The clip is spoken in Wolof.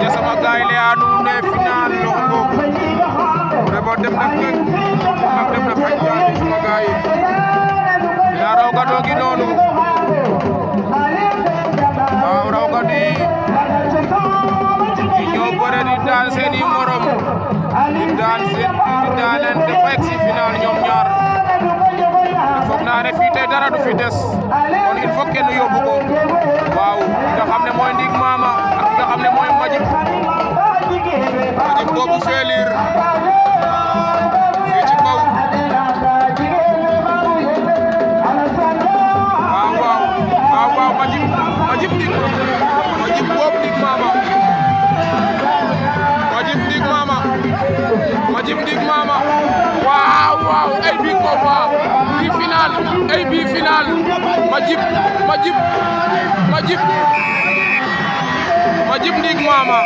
aca sama gaay le anu ne final loxo Rebo dem na kek ak dem na fay jaani sama gaay final raw gado gi noonu waaw raw gadi ñoo bëre di daan seeni morom di daanen de fekk si final ñoom ñaar foog naa ne fii tey dara du fi des kon il faut kenn yóbbu ko waaw ki nga xam ne mooy Ndig Mama ak ki nga xam ne mooy Majib boobu feelir fii ci kaw waaw Majib Ndig boobu Ndig Mama Majib Ndig Mama waaw ay bi combat bi final Majib Ndig Mama